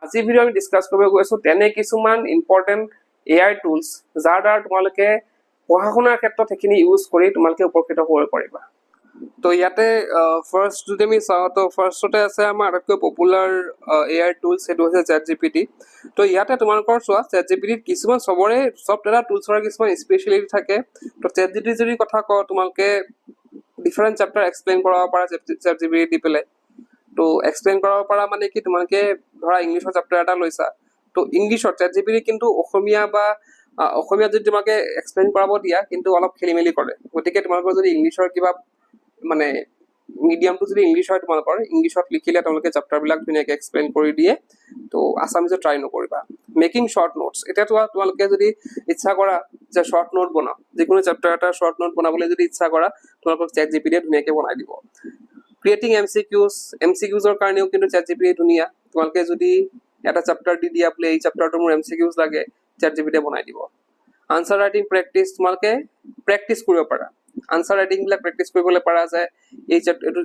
আজি ভিডিও আমি ডিসকাস কৰিব গৈছো তেনে কিছুমান ইম্পৰ্টেন্ট এআই টুলস যাৰ দ্বাৰা তোমালোকে পঢ়া শুনাৰ ক্ষেত্ৰত এখিনি ইউজ কৰি তোমালোকে উপকৃত হ'ব পাৰিবা। তো ইয়াতে ফাৰ্স্ট যদি আমি চাওঁ তো ফাৰ্স্টতে আছে আমাৰ আটাইতকৈ পপুলাৰ এআই টুলস সেইটো হৈছে ChatGPT। তো ইয়াতে তোমালোকৰ চোৱা ChatGPT কিছুমান সবৰে সব এটা টুলছৰ কিছুমান স্পেশালিটি থাকে। তো ChatGPT যদি কথা কওঁ তোমালোকে ডিফাৰেন্ট চেপ্টাৰ এক্সপ্লেইন কৰাব পাৰা ChatGPT দি পেলাই। তো এক্সপ্লেইন কৰাব পাৰা মানে কি তোমালোকে ধৰা ইংলিশৰ চেপ্টাৰ এটা লৈছা তো ইংলিশৰ ChatGPT কিন্তু অসমীয়া বা অসমীয়া যদি তোমাকে এক্সপ্লেইন কৰাব দিয়া কিন্তু অলপ খেলিমেলি কৰে। গতিকে তোমালোকৰ যদি ইংলিশৰ কিবা মানে মিডিয়ামটো যদি ইংলিশ হয় তোমালোকৰ ইংলিশত লিখিলে তেওঁলোকে চেপ্টাৰবিলাক ধুনীয়াকৈ এক্সপ্লেইন কৰি দিয়ে। তো আছামিজত ট্ৰাই নকৰিবা। মেকিং শৰ্ট নোটছ এতিয়া তোমালোকে যদি ইচ্ছা কৰা যে শৰ্ট নোট বনাও যিকোনো চেপ্টাৰ এটা শৰ্ট নোট বনাবলৈ যদি ইচ্ছা কৰা তোমালোকক ChatGPT ধুনীয়াকৈ বনাই দিব। ক্ৰিয়েটিং এমচিকিউজৰ কাৰণেও কিন্তু ChatGPT ধুনীয়া। তোমালোকে যদি এটা চেপ্টাৰ দি দিয়া বোলে এই চেপ্টাৰটো মোৰ এমচিকিউজ লাগে ChatGPT বনাই দিব। আনসাৰ ৰাইটিং প্ৰেক্টিছ তোমালোকে প্ৰেক্টিছ কৰিব পাৰা। আনসাৰ ৰাইটিং বিলাক প্ৰেক্টিছ কৰিবলৈ পাৰা যে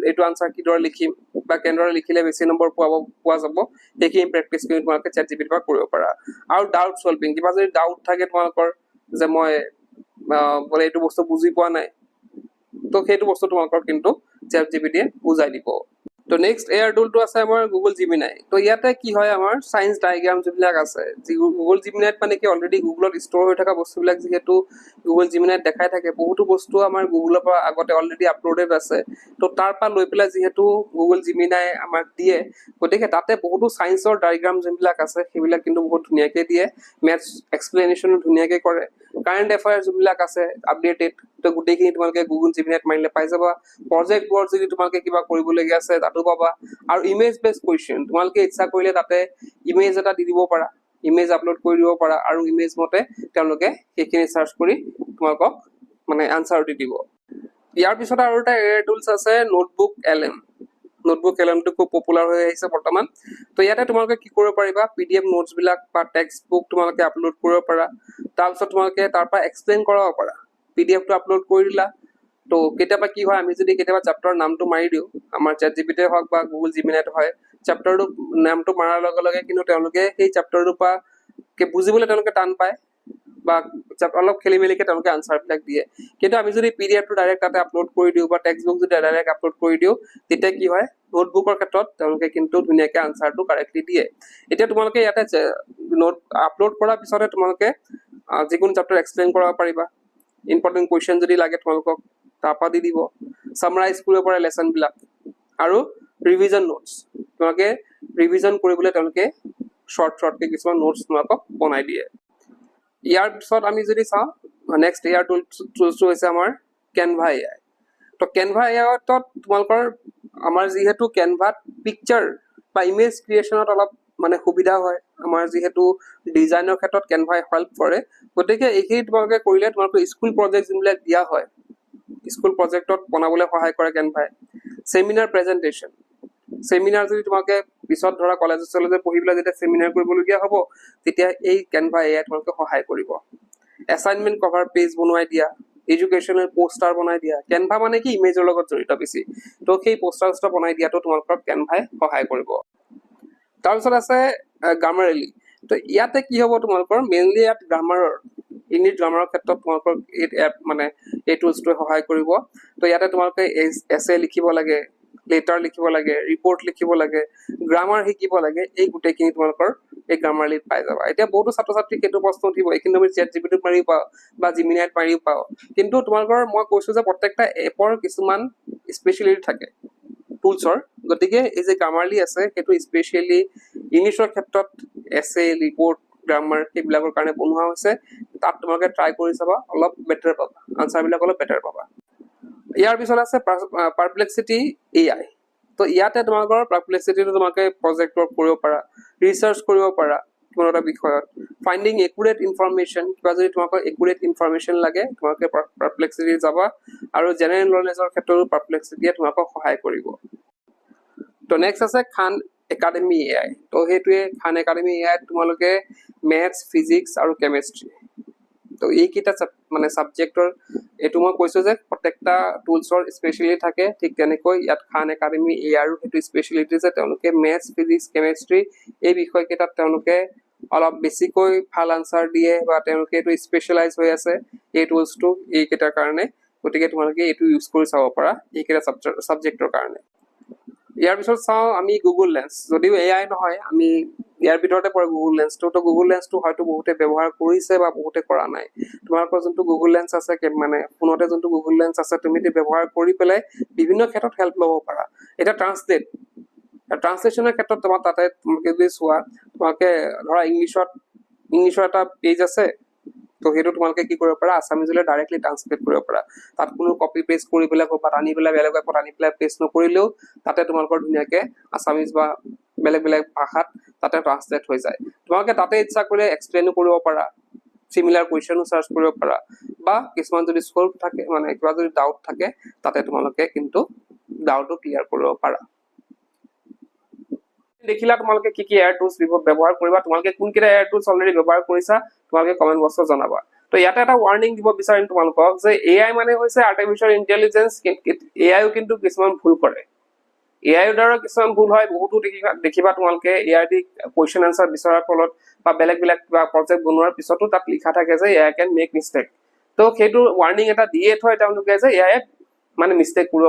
এইটো আনসাৰ কিদৰে লিখিম বা কেনেদৰে লিখিলে বেছি নম্বৰ পোৱা যাব সেইখিনি প্ৰেক্টিছ কৰি তোমালোকে ChatGPT পৰা কৰিব পাৰা। আৰু ডাউট সলভিং কিবা যদি ডাউট থাকে তোমালোকৰ যে মই বোলে এইটো বস্তু বুজি পোৱা নাই তো সেইটো বস্তু তোমালোকৰ কিন্তু ChatGPT বুজাই দিব। তো নেক্সট এআই টুলটো আছে আমাৰ গুগল জিমিনাই। তো ইয়াতে কি হয় আমাৰ সায়েন্স ডায়াগ্ৰাম যিবিলাক আছে গুগল জিমিনাইত মানে কি অলৰেডি গুগলত ষ্ট'ৰ হৈ থকা বস্তুবিলাক যিহেতু গুগল জিমিনাইত দেখাই থাকে বহুতো বস্তু আমাৰ গুগলৰ পৰা আগতে অলৰেডি আপলোডেড আছে। তো তাৰ পৰা লৈ পেলাই যিহেতু গুগল জিমিনাই আমাক দিয়ে গতিকে তাতে বহুতো সায়েন্সৰ ডায়াগ্ৰাম যিবিলাক আছে সেইবিলাক কিন্তু বহুত ধুনীয়াকৈ দিয়ে। মেথছ এক্সপ্লেনেশ্যনো ধুনীয়াকৈ কৰে। কাৰেণ্ট এফেয়াৰ্ছ যিবিলাক আছে আপডেটেড তো গোটেইখিনি তোমালোকে গুগল জিমিনাইত মাৰিলে পাই যাবা। প্ৰজেক্ট ৱৰ্ক যদি তোমালোকে কিবা কৰিবলগীয়া আছে তাতো পাবা। আৰু ইমেজ বেছড কুৱেশ্যন তোমালোকে ইচ্ছা কৰিলে তাতে ইমেজ এটা দি দিব পাৰা ইমেজ আপলোড কৰি দিব পাৰা আৰু ইমেজ মতে তেওঁলোকে সেইখিনি সাৰ্চ কৰি তোমালোকক মানে আনসাৰ দি দিব। ইয়াৰ পিছত আৰু এটা এআই টুলছ আছে নোটবুক LM। নোটবুক LMটো খুব পপুলাৰ হৈ আহিছে বৰ্তমান। তো ইয়াতে তোমালোকে কি কৰিব পাৰিবা PDF নোটছ বিলাক বা টেক্সট বুক তোমালোকে আপলোড কৰিব পাৰা। তাৰপিছত তোমালোকে তাৰ পৰা এক্সপ্লেইন কৰাব পাৰা। PDFটো আপলোড কৰি দিলা তো কেতিয়াবা কি হয় আমি যদি কেতিয়াবা চেপ্টাৰৰ নামটো মাৰি দিওঁ আমাৰ ChatGPT হওক বা গুগল জিমিনাইত হয় চেপ্টাৰটো নামটো মাৰাৰ লগে লগে কিন্তু তেওঁলোকে সেই চেপ্টাৰটোৰ পৰা বুজিবলৈ তেওঁলোকে টান পায় বা অলপ খেলি মেলিকে তেওঁলোকে আনসাৰবিলাক দিয়ে। কিন্তু আমি যদি PDFটো ডাইৰেক্ট তাতে আপলোড কৰি দিওঁ বা টেক্সট বুক যদি ডাইৰেক্ট আপলোড কৰি দিওঁ তেতিয়া কি হয় নোটবুকৰ ক্ষেত্ৰত তেওঁলোকে কিন্তু ধুনীয়াকৈ আনসাৰটো কাৰেক্টলি দিয়ে। এতিয়া তোমালোকে ইয়াতে নোট আপলোড কৰাৰ পিছতে তোমালোকে যিকোনো চেপ্টাৰ এক্সপ্লেইন কৰাব পাৰিবা। ইম্পৰ্টেণ্ট কুৱেশ্যন যদি লাগে তোমালোকক তাৰপৰা দি দিব। সামাৰাইজ কৰিব পাৰে লেচনবিলাক আৰু ৰিভিজন নোটছ তোমালোকে ৰিভিজন কৰিবলৈ তেওঁলোকে শৰ্টকৈ কিছুমান নোটছ তোমালোকক বনাই দিয়ে। ইয়াৰ পিছত আমি যদি চাওঁ নেক্সট এআই টুলছটো হৈছে আমাৰ কেনভা AI। তো কেনভা AIত তোমালোকৰ আমাৰ যিহেতু কেনভাত পিকচাৰ বা ইমেজ ক্ৰিয়েশ্যনত অলপ মানে সুবিধা হয় আমাৰ যিহেতু ডিজাইনৰ ক্ষেত্ৰত কেনভাই হেল্প কৰে। গতিকে এইখিনি তোমালোকে কৰিলে তোমালোকৰ স্কুল প্ৰজেক্ট যিবিলাক দিয়া হয় স্কুল প্ৰজেক্টত বনাবলৈ সহায় কৰে কেনভাই। চেমিনাৰ প্ৰেজেণ্টেশ্যন চেমিনাৰ যদি তোমালোকে পিছত ধৰা কলেজ পঢ়ি পেলাই যেতিয়া চেমিনাৰ কৰিবলগীয়া হ'ব তেতিয়া এই কেনভা AI তোমালোকে সহায় কৰিব। এছাইনমেণ্ট কভাৰ পেজ বনাই দিয়া এডুকেশ্যনেল পোষ্টাৰ বনাই দিয়া কেনভা মানে কি ইমেজৰ লগত জড়িত বেছি তো সেই পোষ্টাৰ বনাই দিয়াটো তোমালোকক কেনভাই সহায় কৰিব। তাৰপিছত আছে গ্ৰামাৰেলি। তো ইয়াতে কি হ'ব তোমালোকৰ মেইনলি ইয়াত গ্ৰামাৰৰ ইংলিছ গ্ৰামাৰৰ ক্ষেত্ৰত তোমালোকৰ এই এপ মানে এই টুলছটোৱে সহায় কৰিব। তো ইয়াতে তোমালোকে এছে লিখিব লাগে লেটাৰ লিখিব লাগে ৰিপৰ্ট লিখিব লাগে গ্ৰামাৰ শিকিব লাগে এই গোটেইখিনি তোমালোকৰ এই গ্ৰামাৰলিত পাই যাবা। এতিয়া বহুতো ছাত্ৰ ছাত্ৰীক সেইটো প্ৰশ্ন উঠিব এইখিনি তুমি ChatGPTত মাৰিও পাওঁ বা জিমিনাইত মাৰিও পাওঁ কিন্তু তোমালোকৰ মই কৈছোঁ যে প্ৰত্যেকটা এপৰ কিছুমান স্পেচিয়েলিটি থাকে টুলছৰ। গতিকে এই যে গ্ৰামাৰলি আছে সেইটো স্পেচিয়েলি ইংলিছৰ ক্ষেত্ৰত এছে ৰিপৰ্ট গ্ৰামাৰ সেইবিলাকৰ কাৰণে বনোৱা হৈছে। তাত তোমালোকে ট্ৰাই কৰি চাবা অলপ বেটাৰ পাবা আনসাৰবিলাক অলপ বেটাৰ পাবা। ইয়াৰ পিছত আছে পাৰপ্লেক্সিটি AI। তো ইয়াতে তোমালোকৰ পাৰপ্লেক্সিটিটো তোমালোকে প্ৰজেক্ট ৱৰ্ক কৰিব পাৰা ৰিচাৰ্চ কৰিব পাৰা কোনো এটা বিষয়ত ফাইণ্ডিং একুৰেট ইনফৰমেশ্যন কিবা যদি তোমালোকৰ একুৰেট ইনফৰমেশ্যন লাগে তোমালোকে পাৰপ্লেক্সিটি যাবা আৰু জেনেৰেল নলেজৰ ক্ষেত্ৰতো পাৰপ্লেক্সিটিয়ে তোমালোকক সহায় কৰিব। তো নেক্সট আছে খান একাডেমি AI। তো সেইটোৱে খান একাডেমি AIত তোমালোকে মেথছ ফিজিক্স আৰু কেমেষ্ট্ৰি তো এইকেইটা মানে ছাবজেক্টৰ এইটো মই কৈছো যে প্ৰত্যেকটা টুলছৰ স্পেচিয়েলি থাকে, ঠিক তেনেকৈ ইয়াত খান একাডেমি এআইৰো সেইটো স্পেচিয়েলিটি যে তেওঁলোকে মেথছ, ফিজিক্স, কেমেষ্ট্ৰি এই বিষয়কেইটাত তেওঁলোকে অলপ বেছিকৈ ভাল আনচাৰ দিয়ে বা তেওঁলোকে এইটো স্পেচিয়েলাইজ হৈ আছে এই টুলছটো এইকেইটাৰ কাৰণে। গতিকে তোমালোকে এইটো ইউজ কৰি চাব পাৰা এইকেইটা ছাবজেক্টৰ কাৰণে। ইয়াৰ পিছত চাওঁ আমি গুগল লেন্স। যদিও এআই নহয়, আমি ইয়াৰ ভিতৰতে পৰে গুগল লেন্সটো। তো গুগল লেন্সটো হয়তো বহুতে ব্যৱহাৰ কৰিছে বা বহুতে কৰা নাই। তোমালোকৰ যোনটো গুগল লেন্স আছে, মানে ফোনতে যোনটো গুগল লেন্স আছে, তুমি ব্যৱহাৰ কৰি পেলাই বিভিন্ন ক্ষেত্ৰত হেল্প ল'ব পাৰা। এতিয়া ট্ৰান্সলেশ্যনৰ ক্ষেত্ৰত তোমাৰ তাতে তোমালোকে যদি চোৱা, তোমালোকে ধৰা ইংলিছৰ এটা পেজ আছে, তো সেইটো তোমালোকে কি কৰিব পাৰা, আছামিজলৈ ডাইৰেক্টলি ট্ৰান্সলেট কৰিব পাৰা। তাত কোনো কপি পেষ্ট কৰি পেলাই ক'ৰবাত আনি পেলাই বেলেগ এপত আনি পেলাই পেষ্ট নকৰিলেও তাতে তোমালোকৰ ধুনীয়াকে আছামিজ বা বেলেগ বেলেগ ভাষাত তাতে ট্ৰান্সলেট হৈ যায়। তোমালোকে তাতে ইচ্ছা কৰিলে এক্সপ্লেইনো কৰিব পাৰা, চিমিলাৰ কুৱেশ্যনো চাৰ্চ কৰিব পাৰা, বা কিছুমান যদি সলভ থাকে, মানে কিবা যদি ডাউট থাকে, তাতে তোমালোকে কিন্তু ডাউটটো ক্লিয়াৰ কৰিব পাৰা। দেখিলা তোমালোকে কি কি এআই টুলছ ব্যৱহাৰ কৰিবা, তোমালোকে কোনকেইটা এআই টুলছ অলৰেডি ব্যৱহাৰ কৰিছা তোমালোকে কমেণ্ট বক্সত জনাবা। তো ইয়াতে এটা ৱাৰ্নিং দিব বিচাৰিম তোমালোকক যে এআই মানে হৈছে আৰ্টিফিচিয়েল ইণ্টেলিজেঞ্চ। এআইও কিন্তু কিছুমান ভুল কৰে, এআইৰ দ্বাৰা কিছুমান ভুল হয়। বহুতো দেখিবা তোমালোকে এআই দি কুৱেশ্যন এনচাৰ বিচৰাৰ ফলত বা বেলেগ বেলেগ কিবা প্ৰজেক্ট বনোৱাৰ পিছতো তাত লিখা থাকে যে এআই কেন মেক মিষ্টেক। তো সেইটো ৱাৰ্নিং এটা দিয়ে থয় তেওঁলোকে যে এআই মানে মিষ্টেক কৰিব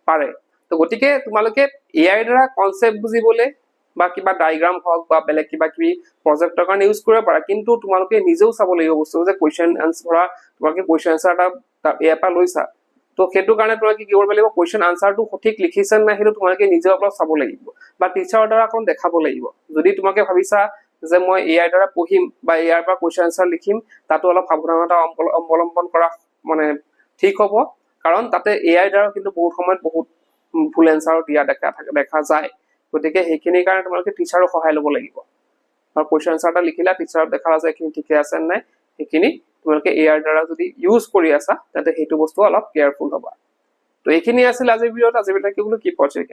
পাৰে। তো গতিকে তোমালোকে এআইৰ দ্বাৰা কনচেপ্ট বুজিবলৈ বা কিবা ডায়গ্ৰাম হওক বা বেলেগ কিবা কিবি প্ৰজেক্টৰ কাৰণে ইউজ কৰিব পাৰা, কিন্তু তোমালোকে নিজেও চাব লাগিব বস্তু যে কুৱেশ্যন এনচাৰ তোমালোকে কুৱেশ্যন এনচাৰ এটা এআইৰ পৰা লৈছা। তো সেইটো কাৰণে তোমালোকে কি কৰিব লাগিব, কুৱেশ্যন আনচাৰটো সঠিক লিখিছে নাই সেইটো তোমালোকে নিজে অলপ চাব লাগিব বা টিচাৰৰ দ্বাৰা অকণ দেখাব লাগিব। যদি তোমালোকে ভাবিছা যে মই এআইৰ দ্বাৰা পঢ়িম বা এআইৰ পৰা কুৱেশ্যন আনচাৰ লিখিম, তাতো অলপ সাৱধানতা অৱলম্বন কৰা মানে ঠিক হ'ব। কাৰণ তাতে এআইৰ দ্বাৰা কিন্তু বহুত সময়ত বহুত ভুল এনচাৰো দিয়া দেখা যায়। গতিকে সেইখিনিৰ কাৰণে তোমালোকে টিচাৰৰ সহায় ল'ব লাগিব। আৰু কুৱেশ্যন আনচাৰ এটা লিখিলা, টিচাৰক দেখালা যে এইখিনি ঠিকে আছে নাই, সেইখিনি তোমালোকে এআইৰ দ্বাৰা যদি ইউজ কৰি আছা তেন্তে সেইটো বস্তু অলপ কেয়াৰফুল হ'বা। তো এইখিনি আছিল আজিৰ ভিডিঅ'ত। আজিৰ ভিডিঅ'ত কি বোলো কি পঢ়িছে।